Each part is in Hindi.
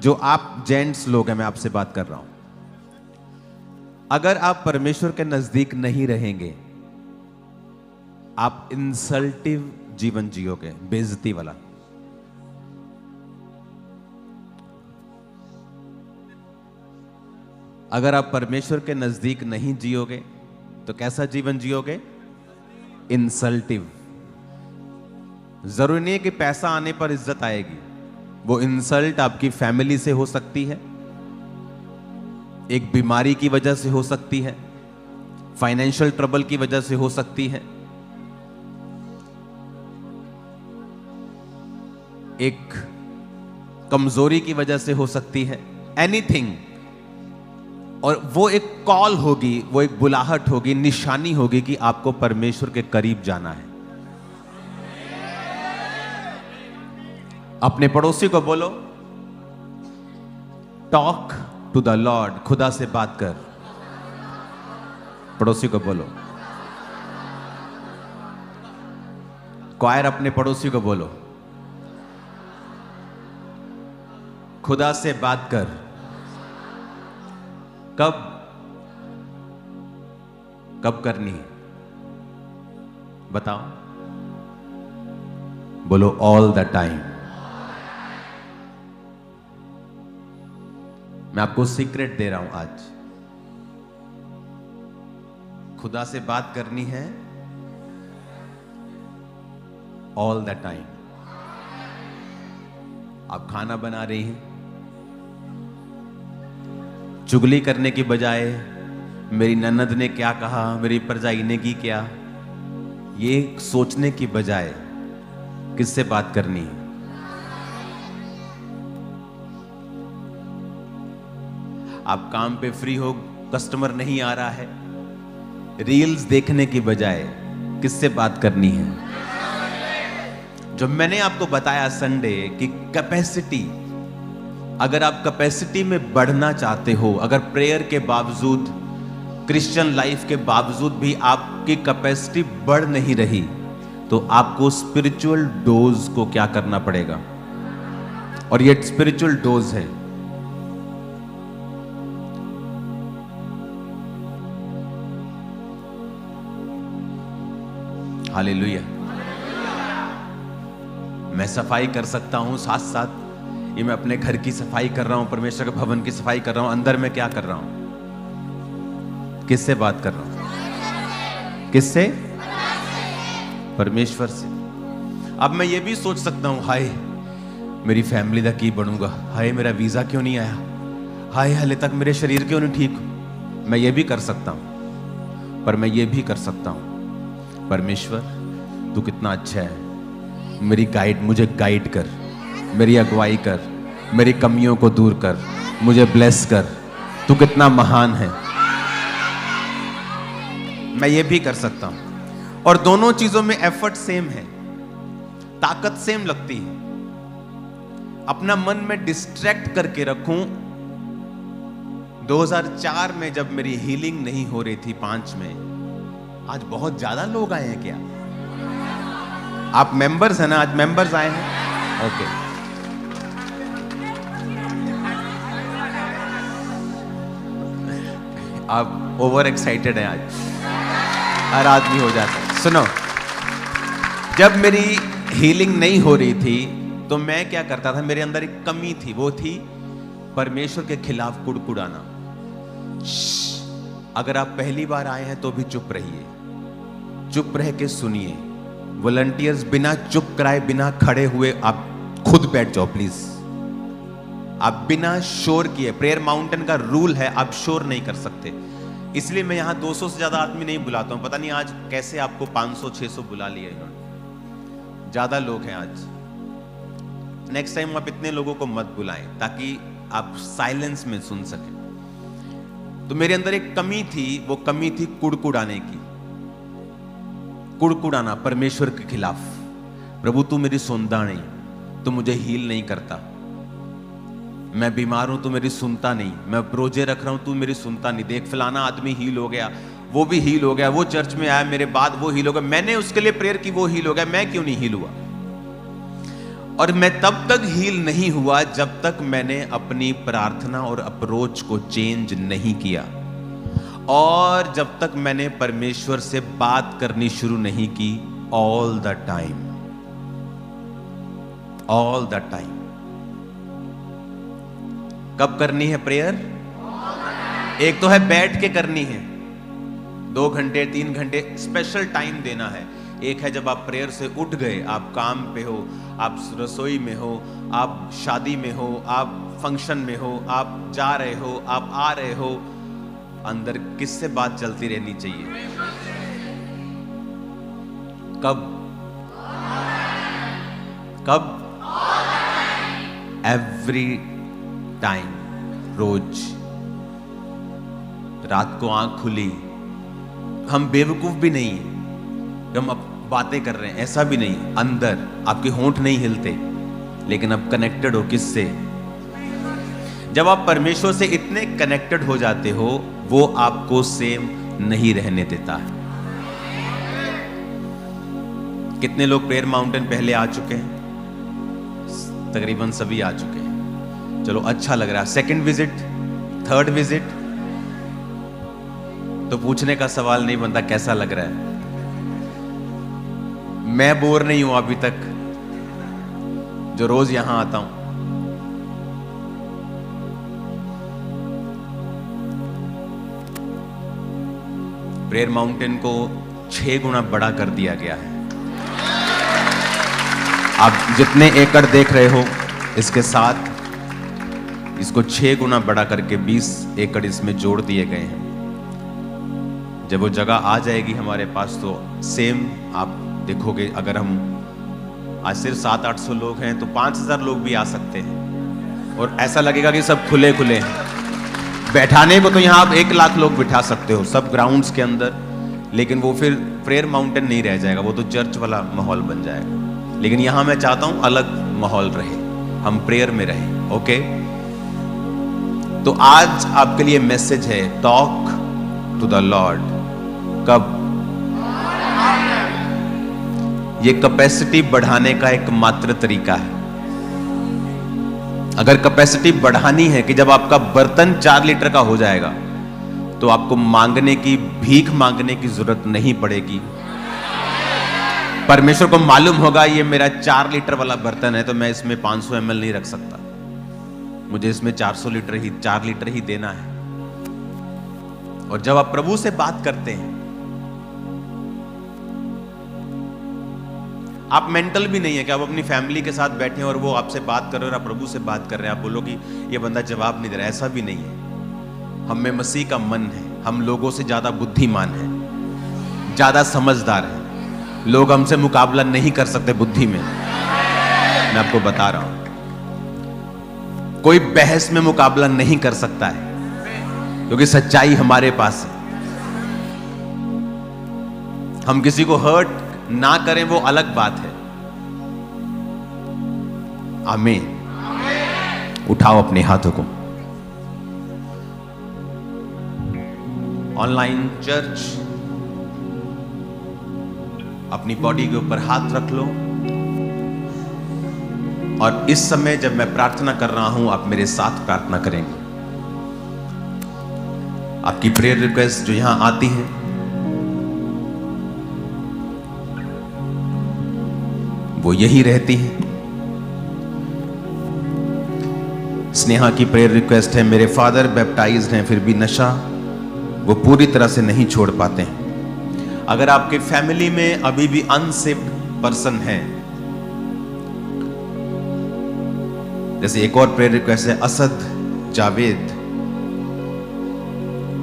जो आप जेंट्स लोग हैं, मैं आपसे बात कर रहा हूं, अगर आप परमेश्वर के नजदीक नहीं रहेंगे, आप इंसल्टिव जीवन जियोगे, बेइज्जती वाला। अगर आप परमेश्वर के नजदीक नहीं जियोगे तो कैसा जीवन जियोगे? इंसल्टिव। जरूरी नहीं है कि पैसा आने पर इज्जत आएगी, वो इंसल्ट आपकी फैमिली से हो सकती है, एक बीमारी की वजह से हो सकती है, फाइनेंशियल ट्रबल की वजह से हो सकती है, एक कमजोरी की वजह से हो सकती है, एनीथिंग। और वो एक कॉल होगी, वो एक बुलाहट होगी, निशानी होगी कि आपको परमेश्वर के करीब जाना है। अपने पड़ोसी को बोलो, टॉक टू द लॉर्ड, खुदा से बात कर। पड़ोसी को बोलो। क्वायर अपने पड़ोसी को बोलो, खुदा से बात कर। कब कब करनी है बताओ? बोलो ऑल द टाइम। मैं आपको सीक्रेट दे रहा हूं आज, खुदा से बात करनी है ऑल द टाइम। आप खाना बना रही हैं, चुगली करने की बजाय मेरी ननद ने क्या कहा, मेरी परजाई ने की क्या, ये सोचने की बजाय किससे बात करनी है? आप काम पे फ्री हो, कस्टमर नहीं आ रहा है, रील्स देखने की बजाय किससे बात करनी है? जो मैंने आपको बताया संडे कि कैपेसिटी, अगर आप कैपेसिटी में बढ़ना चाहते हो, अगर प्रेयर के बावजूद, क्रिश्चियन लाइफ के बावजूद भी आपकी कैपेसिटी बढ़ नहीं रही, तो आपको स्पिरिचुअल डोज को क्या करना पड़ेगा? और ये स्पिरिचुअल डोज है। हालेलुया। मैं सफाई कर सकता हूं, साथ साथ ये मैं अपने घर की सफाई कर रहा हूं, परमेश्वर के भवन की सफाई कर रहा हूं, अंदर में क्या कर रहा हूं? किससे बात कर रहा हूं? किससे? परमेश्वर से। अब मैं ये भी सोच सकता हूं, हाय मेरी फैमिली दा की बनूंगा, हाय मेरा वीजा क्यों नहीं आया, हाय हाले तक मेरे शरीर क्यों नहीं ठीक। मैं ये भी कर सकता हूं, पर मैं ये भी कर सकता हूं, परमेश्वर तू कितना अच्छा है, मेरी गाइड, मुझे गाइड कर, मेरी अगुवाई कर, मेरी कमियों को दूर कर, मुझे ब्लेस कर, तू कितना महान है। मैं ये भी कर सकता हूं। और दोनों चीजों में एफर्ट सेम है, ताकत सेम लगती है। अपना मन में डिस्ट्रैक्ट करके रखूं। 2004 में जब मेरी हीलिंग नहीं हो रही थी, 5 में, आज बहुत ज्यादा लोग आए हैं क्या? आप मेंबर्स हैं ना? आज मेंबर्स आए हैं, ओके। आप ओवर एक्साइटेड हैं आज, हर आदमी हो जाता है। सुनो, जब मेरी हीलिंग नहीं हो रही थी तो मैं क्या करता था, मेरे अंदर एक कमी थी, वो थी परमेश्वर के खिलाफ कुड़कुड़ाना। अगर आप पहली बार आए हैं तो भी चुप रहिए, चुप रह के सुनिए। वॉलंटियर्स बिना चुप कराए, बिना खड़े हुए आप खुद बैठ जाओ प्लीज। आप बिना शोर किए, प्रेयर माउंटेन का रूल है, आप शोर नहीं कर सकते। इसलिए मैं यहां 200 से ज्यादा आदमी नहीं बुलाता हूं। पता नहीं आज कैसे आपको 500-600 बुला लिया इन्होंने, ज्यादा लोग हैं आज। नेक्स्ट टाइम आप इतने लोगों को मत बुलाएं ताकि आप साइलेंस में सुन सकें। तो मेरे अंदर एक कमी थी, वो कमी थी कुड़कुड़ाने की। कुड़कुड़ाना परमेश्वर के खिलाफ। प्रभु तू मेरी सुनता नहीं, तू मुझे हील नहीं करता, मैं बीमार हूं तू मेरी सुनता नहीं, मैं प्रोजे रख रहा हूं तू मेरी सुनता नहीं। देख फलाना आदमी हील हो गया, वो भी हील हो गया, वो चर्च में आया मेरे बाद वो हील हो गया, मैंने उसके लिए प्रेयर की वो हील हो गया, मैं क्यों नहीं हील हुआ? और मैं तब तक हील नहीं हुआ जब तक मैंने अपनी प्रार्थना और अप्रोच को चेंज नहीं किया, और जब तक मैंने परमेश्वर से बात करनी शुरू नहीं की all the time, all the time. कब करनी है प्रेयर? एक तो है बैठ के करनी है, 2 घंटे 3 घंटे स्पेशल टाइम देना है। एक है जब आप प्रेयर से उठ गए, आप काम पे हो, आप रसोई में हो, आप शादी में हो, आप फंक्शन में हो, आप जा रहे हो, आप आ रहे हो, अंदर किससे बात चलती रहनी चाहिए? कब? कब? एवरी टाइम, रोज। रात को आंख खुली, हम बेवकूफ भी नहीं है, हम अब बातें कर रहे हैं, ऐसा भी नहीं। अंदर आपके होंठ नहीं हिलते, लेकिन अब कनेक्टेड हो किससे? जब आप परमेश्वर से इतने कनेक्टेड हो जाते हो, वो आपको सेम नहीं रहने देता है। कितने लोग प्रेयर माउंटेन पहले आ चुके हैं? तकरीबन सभी आ चुके हैं। चलो, अच्छा लग रहा है। सेकंड विजिट, थर्ड विजिट, तो पूछने का सवाल नहीं बनता कैसा लग रहा है। मैं बोर नहीं हूं अभी तक, जो रोज यहां आता हूं। प्रेयर माउंटेन को 6 गुना बड़ा कर दिया गया है। आप जितने एकड़ देख रहे हो, इसके साथ इसको 6 गुना बड़ा करके 20 एकड़ इसमें जोड़ दिए गए हैं। जब वो जगह आ जाएगी हमारे पास, तो सेम आप देखोगे। अगर हम आज सिर्फ 700-800 लोग हैं, तो 5000 लोग भी आ सकते हैं, और ऐसा लगेगा कि सब खुले खुले हैं। बैठाने को तो यहाँ आप 1 लाख लोग बिठा सकते हो सब ग्राउंड्स के अंदर, लेकिन वो फिर प्रेयर माउंटेन नहीं रह जाएगा, वो तो चर्च वाला माहौल बन जाएगा। लेकिन यहाँ मैं चाहता हूँ अलग माहौल रहे, हम प्रेयर में रहे। ओके, तो आज आपके लिए मैसेज है, टॉक टू द लॉर्ड। कब? ये कैपेसिटी बढ़ाने का एक मात्र तरीका है। अगर कैपेसिटी बढ़ानी है कि जब आपका बर्तन 4 लीटर का हो जाएगा, तो आपको मांगने की, भीख मांगने की जरूरत नहीं पड़ेगी। परमेश्वर को मालूम होगा ये मेरा 4 लीटर वाला बर्तन है, तो मैं इसमें 500 ml नहीं रख सकता, मुझे इसमें 400 लीटर ही, 4 लीटर ही देना है। और जब आप प्रभु से बात करते हैं, आप मेंटल भी नहीं है कि आप अपनी फैमिली के साथ बैठे हैं और वो आपसे बात कर रहे हैं और आप प्रभु से बात कर रहे हैं, आप बोलो कि ये बंदा जवाब नहीं दे रहा। ऐसा भी नहीं है। हम में मसीह का मन है, हम लोगों से ज्यादा बुद्धिमान है, ज्यादा समझदार है। लोग हमसे मुकाबला नहीं कर सकते बुद्धि में, मैं आपको बता रहा हूं। कोई बहस में मुकाबला नहीं कर सकता है, क्योंकि सच्चाई हमारे पास है। हम किसी को हर्ट ना करें वो अलग बात है। आमीन। उठाओ अपने हाथों को। ऑनलाइन चर्च, अपनी बॉडी के ऊपर हाथ रख लो, और इस समय जब मैं प्रार्थना कर रहा हूं, आप मेरे साथ प्रार्थना करेंगे। आपकी प्रेयर रिक्वेस्ट जो यहां आती है, वो यही रहती है। स्नेहा की प्रेयर रिक्वेस्ट है, मेरे फादर बैप्टाइज्ड हैं, फिर भी नशा वो पूरी तरह से नहीं छोड़ पाते हैं। अगर आपके फैमिली में अभी भी अनसेव्ड पर्सन है, जैसे एक और प्रेयर रिक्वेस्ट है असद जावेद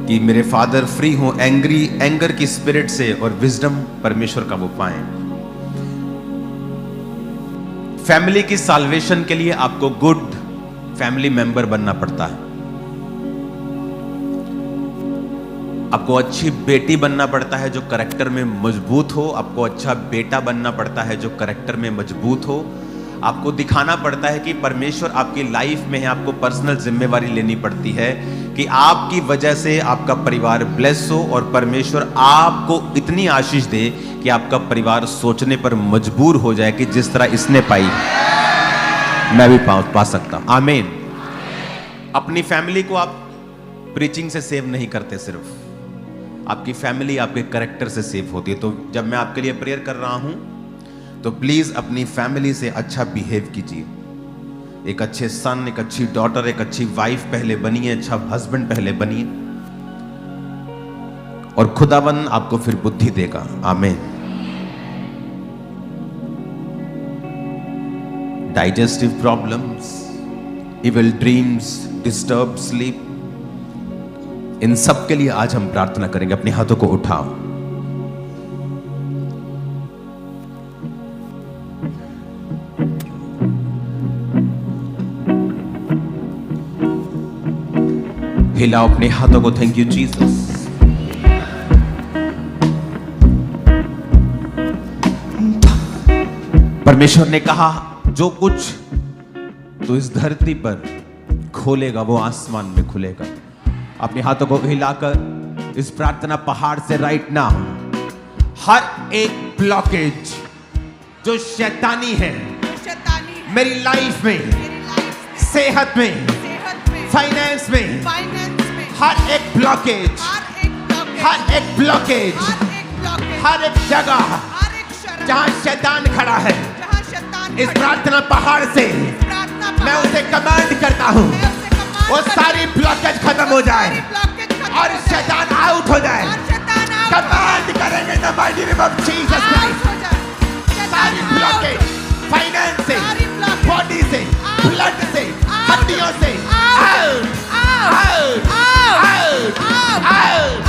कि मेरे फादर फ्री हो एंगर की स्पिरिट से, और विजडम परमेश्वर का वो पाएं। फैमिली की साल्वेशन के लिए आपको गुड फैमिली मेंबर बनना पड़ता है। आपको अच्छी बेटी बनना पड़ता है जो करेक्टर में मजबूत हो। आपको अच्छा बेटा बनना पड़ता है जो करेक्टर में मजबूत हो। आपको दिखाना पड़ता है कि परमेश्वर आपकी लाइफ में है। आपको पर्सनल जिम्मेवारी लेनी पड़ती है कि आपकी वजह से आपका परिवार ब्लेस हो, और परमेश्वर आपको इतनी आशीष दे कि आपका परिवार सोचने पर मजबूर हो जाए कि जिस तरह इसने पाई। मैं भी पा सकता हूं। आमीन। अपनी फैमिली को आप प्रीचिंग से सेव नहीं करते, सिर्फ आपकी फैमिली आपके कैरेक्टर से सेव होती है। तो जब मैं आपके लिए प्रेयर कर रहा हूं तो प्लीज अपनी फैमिली से अच्छा बिहेव कीजिए। एक अच्छे सन, एक अच्छी डॉटर, एक अच्छी वाइफ पहले बनिए, अच्छा हस्बैंड पहले बनिए, और खुदावन आपको फिर बुद्धि देगा। आमीन। Digestive problems, evil dreams, disturb sleep, इन सब के लिए आज हम प्रार्थना करेंगे। अपने हाथों को उठाओ। हिलाओ अपने हाथों को। Thank you Jesus. परमेश्वर ने कहा जो कुछ तो इस धरती पर खोलेगा वो आसमान में खुलेगा। अपने हाथों को हिलाकर इस प्रार्थना पहाड़ से राइट नाउ हर एक ब्लॉकेज जो शैतानी है मेरी लाइफ में, सेहत में, फाइनेंस में, हर एक ब्लॉकेज, हर एक ब्लॉकेज, हर एक जगह जहां शैतान खड़ा है, इस प्रार्थना पहाड़ से मैं उसे कमांड करता हूं वो सारी ब्लॉकेज खत्म हो जाए और शैतान आउट हो जाए। कमांड करेंगे the mighty name of Jesus Christ. सारी ब्लॉकेज फाइनेंस से, बॉडी से, ब्लड से, हड्डियों से out, out, out, out,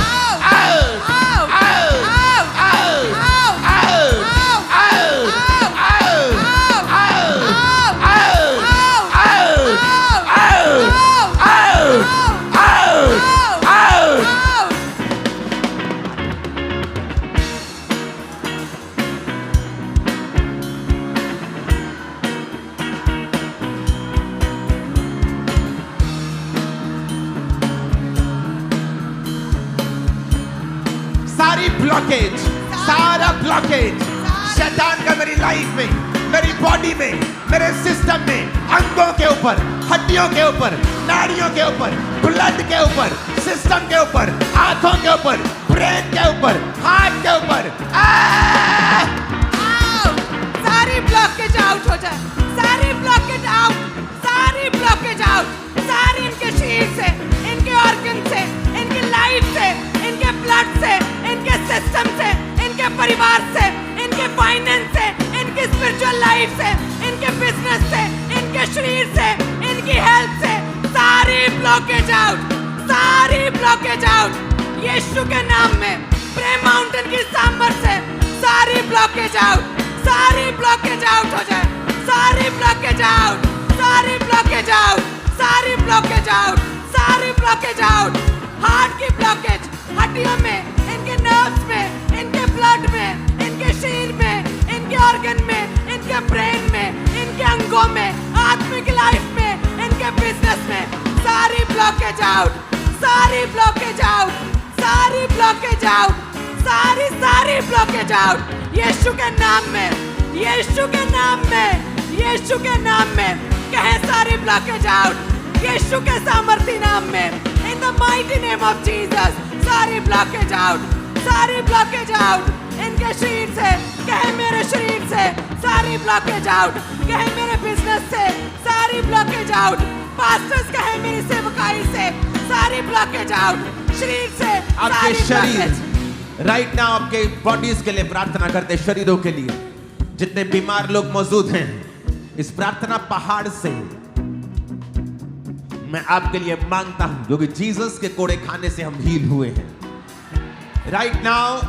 blockage, सारा ब्लॉकेज शैतान का मेरी लाइफ में, मेरी बॉडी में, मेरे सिस्टम में, अंगों के ऊपर, हड्डियों के ऊपर, नाड़ियों के ऊपर, ब्लड के ऊपर, सिस्टम के ऊपर, आंखों के ऊपर, ब्रेन के ऊपर, हार्ट के ऊपर, सारी ब्लॉकेज आउट हो जाए, सारी ब्लॉकेज आउट, सारी ब्लॉकेज आउट, सारी इनके शरीर से, इनके ऑर्गन से, इनकी लाइफ से, इनके ब्लड से, इनके सिस्टम से, इनके परिवार से, इनके फाइनेंस से, इनकी स्पिरिचुअल लाइफ से, इनके बिजनेस से, इनके शरीर से, इनकी हेल्थ से, सारी ब्लॉकेज आउट, सारी ब्लॉकेज आउट। यीशु के नाम में प्रेम माउंटेन की सांबर से सारी ब्लॉकेज आउट, सारी ब्लॉकेज आउट हो जाए, सारी ब्लॉकेज आउट, सारी ब्लॉकेज आउट, सारी ब्लॉकेज आउट, सारी ब्लॉकेज आउट। हार्ट की ब्लॉकेज, हड्डियों में, इनके नर्व्स में, इनके ब्लड में, इनके शरीर में, इनके ऑर्गन में, इनके ब्रेन में, इनके अंगों में, आत्मिक लाइफ में, इनके बिजनेस में, सारी ब्लॉकेज आउट, सारी ब्लॉकेज आउट, सारी ब्लॉकेज आउट, सारी सारी ब्लॉकेज आउट। यीशु के नाम में, यीशु के नाम में, यीशु के नाम में कहे सारी ब्लॉकेज आउट, यीशु के सामर्थी नाम में, in the mighty name of Jesus सारी ब्लॉकेज आउट, सारी ब्लॉकेज आउट। इनके शरीर से कहे मेरे शरीर से सारी ब्लॉकेज आउट, कहे मेरे बिजनेस से सारी ब्लॉकेज आउट, पास्टर्स कहे मेरी सेवकाई से सारी ब्लॉकेज आउट, शरीर से आपके शरीर राइट नाउ, आपके बॉडीज के लिए प्रार्थना करते, शरीरों के लिए जितने बीमार लोग मौजूद हैं, इस प्रार्थना पहाड़ से मैं आपके लिए मांगता हूं, क्योंकि जीसस के कोड़े खाने से हम हील हुए हैं। राइट नाउ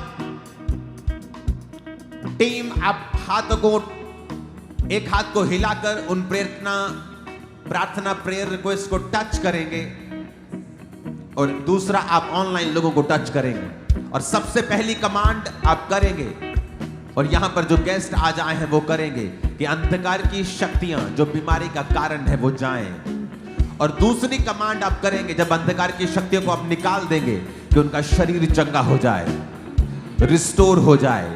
टीम, आप हाथों को, एक हाथ को हिलाकर उन प्रार्थना प्रेयर रिक्वेस्ट को टच करेंगे और दूसरा आप ऑनलाइन लोगों को टच करेंगे, और सबसे पहली कमांड आप करेंगे और यहां पर जो गेस्ट आज आए हैं वो करेंगे कि अंधकार की शक्तियां जो बीमारी का कारण है वो जाएं, और दूसरी कमांड आप करेंगे जब अंधकार की शक्तियों को आप निकाल देंगे कि उनका शरीर चंगा हो जाए, रिस्टोर हो जाए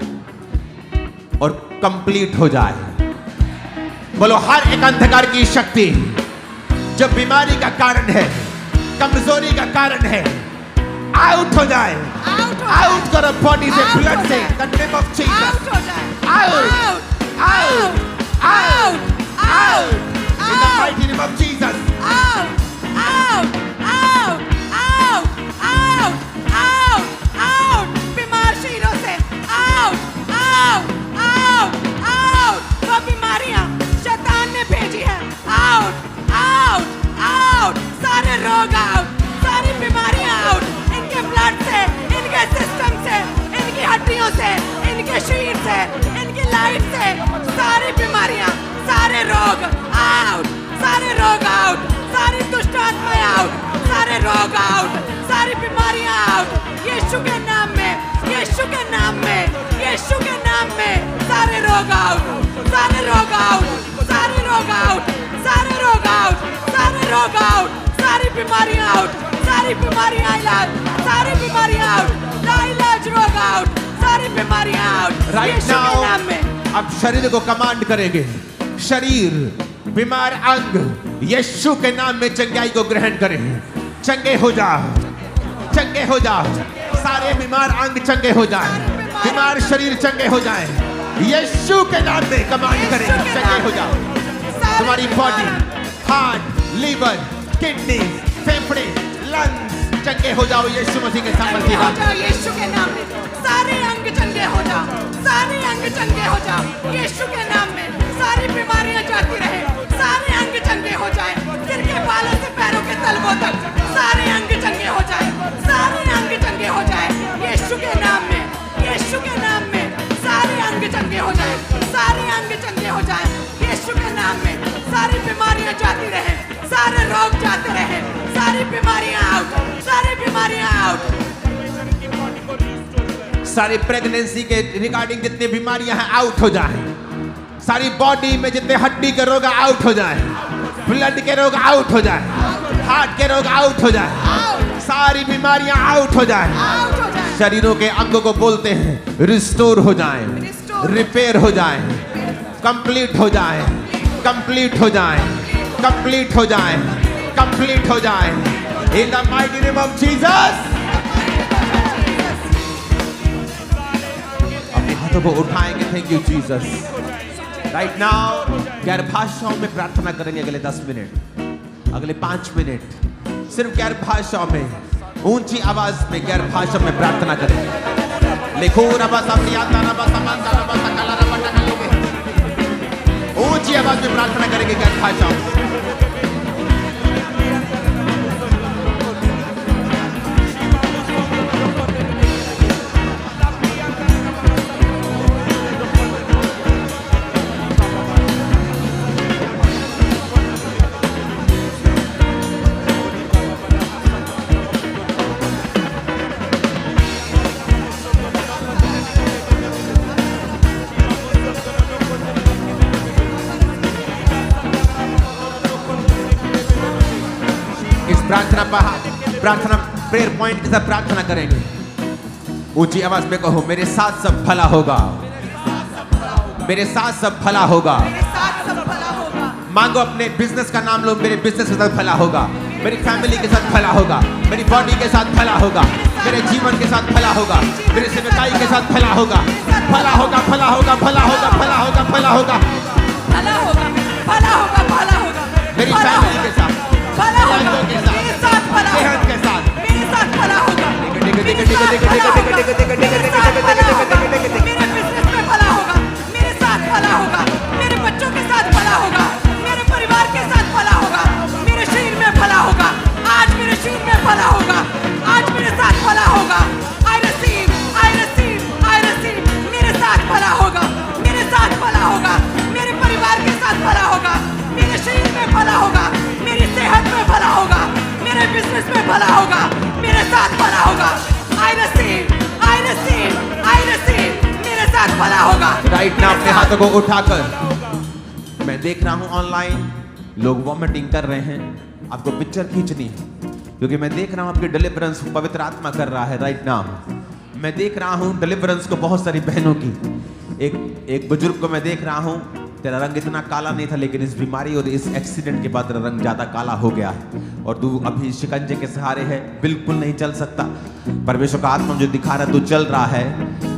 और कंप्लीट हो जाए। बोलो हर एक अंधकार की शक्ति जो बीमारी का कारण है, कमजोरी का कारण है, आउट हो जाए, आउट करो बॉडी से, ब्लड से, the name of Jesus, out हो जाए, out, out, out, out, in the mighty name of Jesus, out, out, out, out, out, out, out, बीमार शीरों से out, out, out, out, वो बीमारियां शैतान ने भेजी है, out, out, out, सारे रोग out, सारी बीमारियां out, इनके ब्लड से, इनके सिस्टम से, इनकी हड्डियों से, इनके शरीर से, इनकी लाइफ से, सारी बीमारियां, सारे रोग out, सारे रोग out, सारी दुष्ट आत्माएं आउट, सारे रोग आउट, सारी बीमारियां आउट, यीशु के नाम में, यीशु के नाम में, यीशु के नाम में, सारे रोग आउट, सारे रोग आउट, सारे रोग आउट, सारे रोग आउट, सारे रोग आउट, सारी बीमारियां आउट, सारी बीमारियां इलाज, सारी बीमारियां आउट, लाइलाज रोग आउट, सारी बीमारियां आउट, यीशु के नाम में। अब शरीर को कमांड करेंगे, शरीर, बीमार अंग यीशु के नाम में चंगाई को ग्रहण करें, चंगे हो जाओ, चंगे हो जाओ, सारे बीमार अंग चंगे हो जाए, बीमार शरीर चंगे हो जाए, यीशु के नाम में कमांड करें, चंगे हो जाओ, तुम्हारी बॉडी, हार्ट, लीवर, किडनी, फेफड़े, लंग्स चंगे हो जाओ, यीशु मसीह के सामर्थ्य हो जाओ, यीशु के नाम में सारे अंग चंगे हो जाओ, सारे अंग चंगे हो जाओ, यीशु के नाम में सारी बीमारियां जाती रहे, सारे अंग चंगे हो जाए, सिर के बालों से पैरों के तलवों तक सारे अंग चंगे हो जाए, सारे अंग चंगे हो जाए, यीशु के नाम में, यीशु के नाम में सारे अंग चंगे हो जाए, सारे अंग चंगे हो जाए, यीशु के नाम में सारी बीमारियां जाती रहे, सारे रोग जाते रहे, सारी बीमारियां आउट, सारी बीमारियां आउट, सारी प्रेगनेंसी के रिगार्डिंग जितनी बीमारियां हैं आउट हो जाए, सारी बॉडी में जितने हड्डी के रोग आउट हो जाए, ब्लड के रोग आउट हो जाए, हार्ट के रोग आउट हो जाए, सारी बीमारियां आउट हो जाए, शरीरों के अंगों को बोलते हैं रिस्टोर हो जाए, रिपेयर हो जाए, कंप्लीट हो जाए, कंप्लीट हो जाए, कंप्लीट हो जाए, कंप्लीट हो जाए, in the mighty name of Jesus. अपने हाथों को उठाएंगे, thank you Jesus. Right now गैर भाषाओं में प्रार्थना करेंगे अगले 10 मिनट, अगले 5 मिनट सिर्फ गैर भाषाओं में, ऊंची आवाज में गैर भाषा में प्रार्थना करेंगे। लिखो ऊंची आवाज में प्रार्थना करेंगे गैर भाषाओं में। प्रार्थना प्रेयर पॉइंट के साथ प्रार्थना करेंगे। ऊंची आवाज में कहो, मेरे साथ सब भला होगा, मेरे साथ सब भला होगा। मांगो, अपने बिजनेस का नाम लो, मेरे बिजनेस के साथ भला होगा, मेरी फैमिली के साथ भला होगा, मेरी बॉडी के साथ भला होगा, मेरे जीवन के साथ भला होगा, मेरी सेवकाई के साथ भला होगा, भला होगा, भला होगा, भला होगा, भला होगा, भला होगा, भला होगा, भला होगा, भला होगा, मेरी फैमिली के साथ, भला होगा, मेरे साथ भला होगा, सेहत के साथ, मेरे साथ भला होगा, मेरे बिजनेस में भला होगा, मेरे साथ भला होगा, मेरे बच्चों के साथ भला होगा, मेरे परिवार के साथ भला होगा, मेरे शरीर में भला होगा, आज मेरे शरीर में भला होगा, आज मेरे साथ भला होगा। I receive, I receive, I receive, मेरे साथ भला होगा, मेरे साथ भला होगा, मेरे परिवार के साथ भला होगा, मेरे शरीर में भला होगा, मेरी सेहत में भला होगा, मेरे बिजनेस में भला होगा, मेरे साथ भला होगा। I receive, I receive, I receive, मेरे साथ भला होगा। राइट नाउ अपने हाथों को उठाकर, मैं देख रहा हूं ऑनलाइन लोग वॉमिटिंग कर रहे हैं, आपको पिक्चर खींचनी है क्योंकि मैं देख रहा हूं आपकी डिलीवरेंस पवित्र आत्मा कर रहा है। राइट नाउ मैं देख रहा हूं डिलीवरेंस को बहुत सारी बहनों की, एक बुजुर्ग को मैं देख रहा हूं तेरा रंग इतना काला नहीं था, लेकिन इस बीमारी और इस एक्सीडेंट के बाद तेरा रंग ज्यादा काला हो गया है और तू अभी शिकंजे के सहारे है, बिल्कुल नहीं चल सकता। परमेश्वर का आत्मा जो दिखा रहा है, तू चल रहा है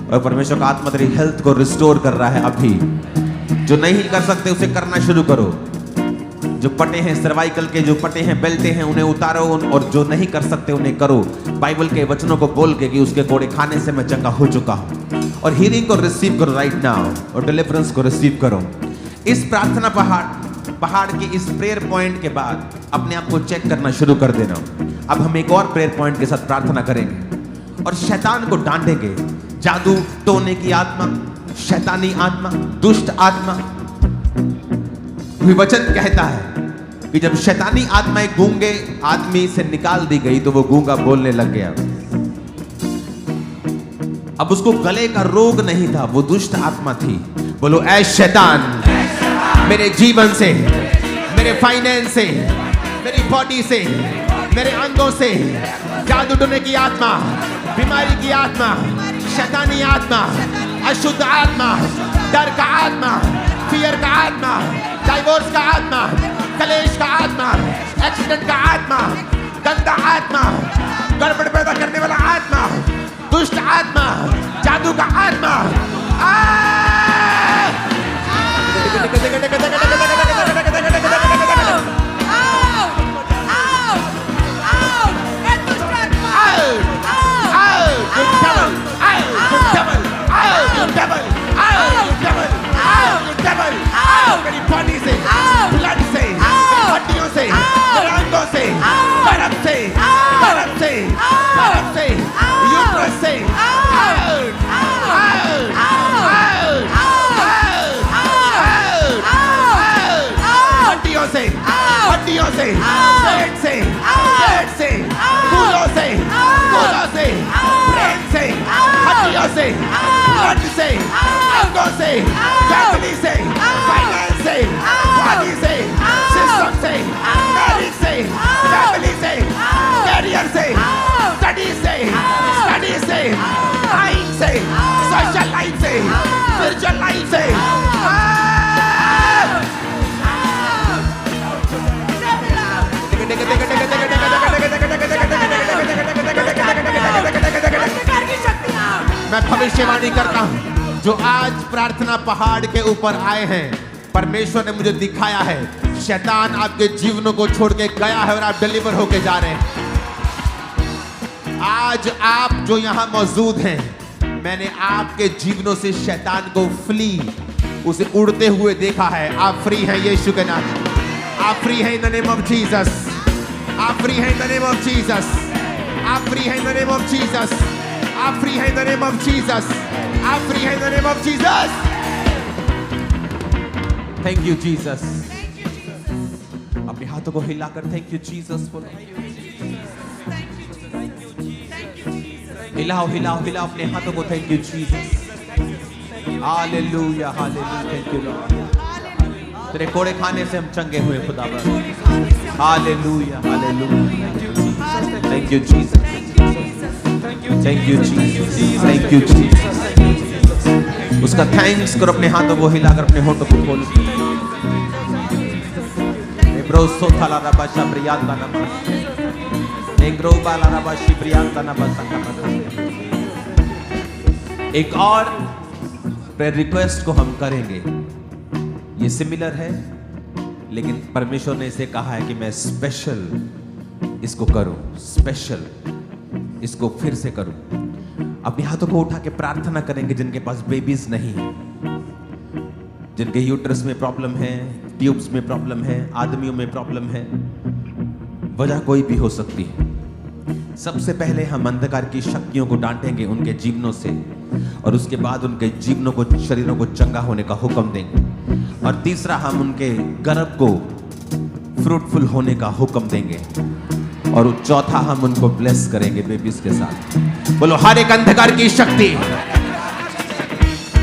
और परमेश्वर का आत्मा तेरी हेल्थ को रिस्टोर कर रहा है। अभी जो नहीं कर सकते उसे करना शुरू करो। जो पटे हैं सर्वाइकल के, जो पटे हैं बेल्टे हैं, उन्हें उतारो और जो नहीं कर सकते उन्हें करो। बाइबल के वचनों को बोल के कि उसके कोड़े खाने से मैं चंगा हो चुका हूं। और हीलिंग को रिसीव करो राइट नाउ और डिलीवरेंस को रिसीव करो। इस प्रार्थना पहाड़ के इस प्रेयर पॉइंट के बाद अपने आप को चेक करना शुरू कर देना। अब हम एक और प्रेयर पॉइंट के साथ प्रार्थना करेंगे और शैतान को डांटेंगे। जादू टोने की आत्मा, शैतानी आत्मा, दुष्ट आत्मा। वचन कहता है कि जब शैतानी आत्मा एक गूंगे आदमी से निकाल दी गई तो वो गूंगा बोलने लग गया। अब उसको गले का रोग नहीं था, वो दुष्ट आत्मा थी। बोलो ऐ शैतान, मेरे जीवन से, मेरे फाइनेंस से, मेरी बॉडी से, मेरे अंगों से जादू टोने की आत्मा, बीमारी की आत्मा, शैतानी आत्मा, अशुद्ध आत्मा, डर का आत्मा, फियर का आत्मा, डाइवोर्स का आत्मा, कलेश का आत्मा, एक्सीडेंट का आत्मा, गंदा आत्मा, गड़बड़ पैदा करने वाला आत्मा, दुष्ट आत्मा, जादू का आत्मा, मेरी बॉडी से, ब्लड से, हड्डियों से, रंगों से, गर्भ से, गर्भ से, गर्भ से, यूट्रस से, हड्डियों से, हड्डियों से, पेट से, पेट से, फूलों से, फूलों से, ब्रेन से, हड्डियों से, ब्लड से, अंगों से, फैमिली से, फाइनेंस से, बॉडी से, सिस्टम से, मैरिज से, फैमिली से, कैरियर से, स्टडी से, माइंड से, सोशल लाइफ से, स्पिरिचुअल लाइफ से, मैं भविष्यवाणी करता हूं, जो आज प्रार्थना पहाड़ के ऊपर आए हैं, परमेश्वर ने मुझे दिखाया है शैतान आपके जीवनों को छोड़ के गया है और आप डिलीवर होके जा रहे हैं। आज आप जो यहां मौजूद हैं, मैंने आपके जीवनों से शैतान को फ्ली, उसे उड़ते हुए देखा है। आप फ्री हैं यीशु के नाम। आप फ्री हैं in the name of Jesus. आप फ्री हैं in the name of Jesus. आप फ्री हैं in the name of Jesus. आप फ्री हैं in the name of Jesus. आप फ्री हैं in the name of Jesus. Thank you Jesus. अपने हाथों को हिलाकर थैंक यू जीसस बोलो। हिलाओ हिलाओ हिलाओ अपने हाथों को thank you Jesus. Hallelujah hallelujah thank you Lord. तेरे कोड़े खाने से हम चंगे हुए खुदावन। Hallelujah hallelujah thank you Jesus. Thank you Jesus. Thank you Jesus. उसका थैंक्स करो, अपने हाथों को हिलाकर अपने होठों को खोलो। ब्रोसो थाला रबा शब्रियाता नमः नेग्रो बाला रबा शिब्रियाता नमः। एक और प्रेयर रिक्वेस्ट को हम करेंगे, ये सिमिलर है लेकिन परमेश्वर ने इसे कहा है कि मैं स्पेशल इसको करूं, स्पेशल इसको फिर से करूं। अपने हाथों को उठा के प्रार्थना करेंगे जिनके पास बेबीज नहीं है, जिनके यूट्रस में प्रॉब्लम है, ट्यूब्स में प्रॉब्लम है, आदमियों में प्रॉब्लम है, वजह कोई भी हो सकती है। सबसे पहले हम अंधकार की शक्तियों को डांटेंगे उनके जीवनों से और उसके बाद उनके जीवनों को, शरीरों को चंगा होने का हुक्म देंगे। और तीसरा हम उनके गर्भ को फ्रूटफुल होने का हुक्म देंगे और चौथा हम उनको ब्लेस करेंगे बेबीज के साथ। बोलो हर एक अंधकार की शक्ति।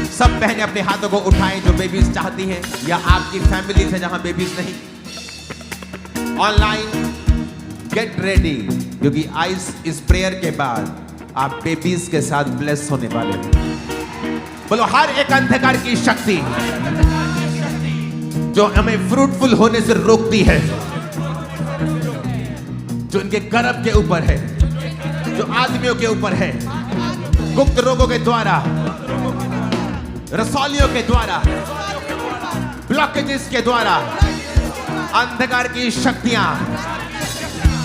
सब बहनें अपने हाथों को उठाएं जो बेबीज चाहती हैं या आपकी फैमिली से जहां बेबीज नहीं। ऑनलाइन गेट रेडी, क्योंकि आज इस प्रेयर के बाद आप बेबीज के साथ ब्लेस होने वाले हैं। बोलो हर एक अंधकार की शक्ति, जो हमें फ्रूटफुल होने से रोकती है, जो इनके गर्भ के ऊपर है, जो आदमियों के ऊपर है, गुप्त रोगों के द्वारा, रसौलियों के द्वारा, ब्लॉकेजेस के द्वारा, अंधकार की शक्तियां,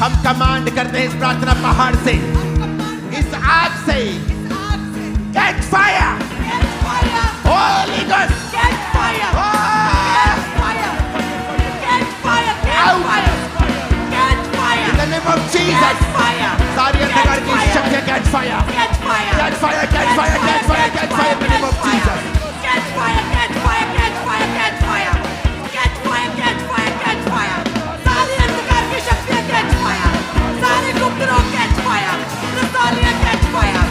हम कमांड करते हैं इस प्रार्थना पहाड़ से, इस आग से, catch fire, Holi God, Catch fire! Catch fire! Catch fire! Catch fire! Catch fire! in the name of Jesus, Catch fire! सारी अंधकार की शक्तियां catch fire, Catch fire! Catch fire, catch fire, catch fire, catch fire in the name of Jesus. Catch fire! Catch fire! Catch fire! Catch fire! Catch fire! Catch fire! Catch fire! सारी अंधकार की शक्तियां catch fire! सारे गुप्त रोग catch fire! रसौलियां catch fire!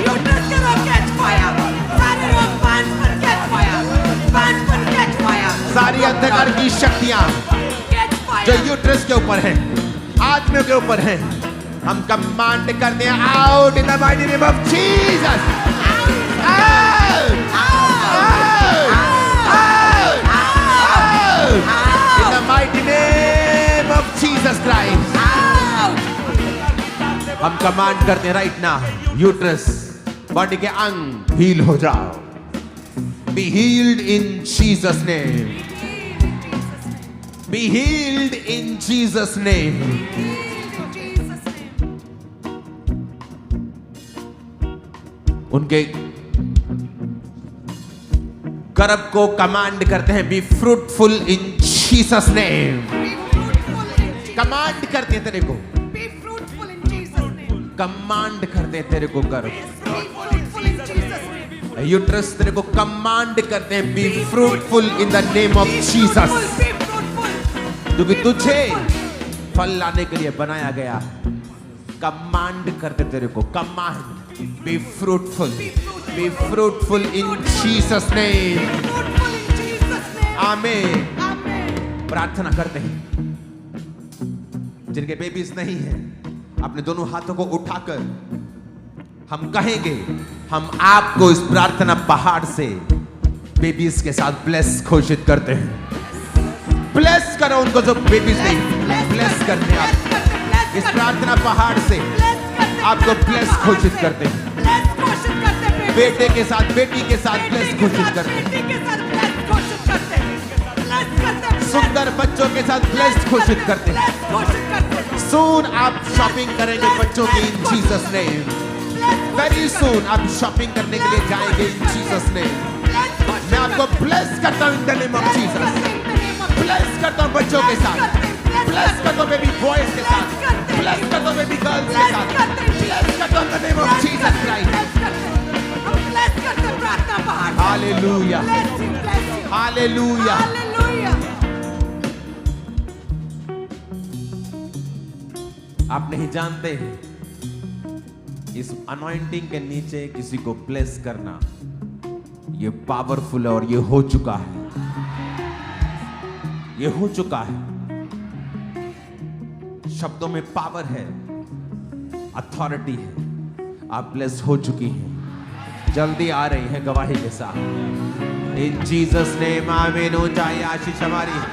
Uterus के रोग catch fire! सारे रोग बांझपन catch fire! बांझपन catch fire! सारी अंधकार की शक्तियां Catch fire! जो यूट्रस के ऊपर है, आदमियों के ऊपर है, हम कमांड करते हैं out in the mighty name of Jesus, out, in the mighty name of Jesus Christ. हम कमांड करते हैं राइट नाउ, यूट्रस, बॉडी के अंग हील हो जाओ, be healed in Jesus name, be healed in Jesus name. उनके गर्भ को कमांड करते हैं, be fruitful in Jesus name. Command करते हैं तेरे को, Be fruitful in Jesus' name. Command करते हैं तेरे को गर्भ, Be fruitful in Jesus' name. Uterus तेरे को कमांड करते हैं, be fruitful in the name of Jesus, Be fruitful. क्योंकि तुझे फल लाने के लिए बनाया गया। कमांड करते तेरे को, command, be fruitful in Jesus name, Fruitful in Jesus' name. आमीन। Amen. प्रार्थना करते हैं, जिनके बेबीज नहीं है, अपने दोनों हाथों को उठाकर हम कहेंगे, हम आपको इस प्रार्थना पहाड़ से बेबीज के साथ ब्लेस घोषित करते हैं। ब्लेस करो उनको जो बेबीज नहीं, ब्लेस करते हैं आप इस प्रार्थना पहाड़ से, आपको ब्लेस घोषित करते हैं। Bless घोषित करते हैं। बेटे के साथ, बेटी के साथ ब्लेस घोषित करते हैं। बेटी के साथ bless घोषित करते हैं। Bless करते हैं। सुंदर बच्चों के साथ ब्लेस घोषित करते हैं। Bless घोषित करते हैं। सून आप शॉपिंग करेंगे बच्चों की इन जीसस नेम। वेरी सून आप शॉपिंग करने के लिए जाएंगे इन जीसस नेम। मैं आपको ब्लेस करता हूं in the name of Jesus. Bless करता हूं बच्चों के साथ, ब्लेस करता हूं बेबी बॉयज के साथ, ब्लेस करता हूं बेबी गर्ल्स के साथ, ब्लेस करता हूं in the name of Jesus Christ. हम bless करते हैं प्रार्थना पहाड़। Hallelujah, Bless you, bless you. Hallelujah. Hallelujah. आप नहीं जानते इस अनॉइंटिंग के नीचे किसी को ब्लेस करना ये पावरफुल है, और ये हो चुका है, ये हो चुका है। शब्दों में पावर है, अथॉरिटी है। आप ब्लेस हो चुकी हैं, जल्दी आ रही है गवाही के साथ इन जीसस नेम। आमीन। ऊंचाई आशीष हमारी है,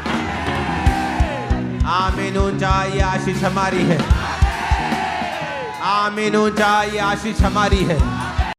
आमीन। ऊंचाई आशीष हमारी है, आमीन। ऊंचाई आशीष हमारी है।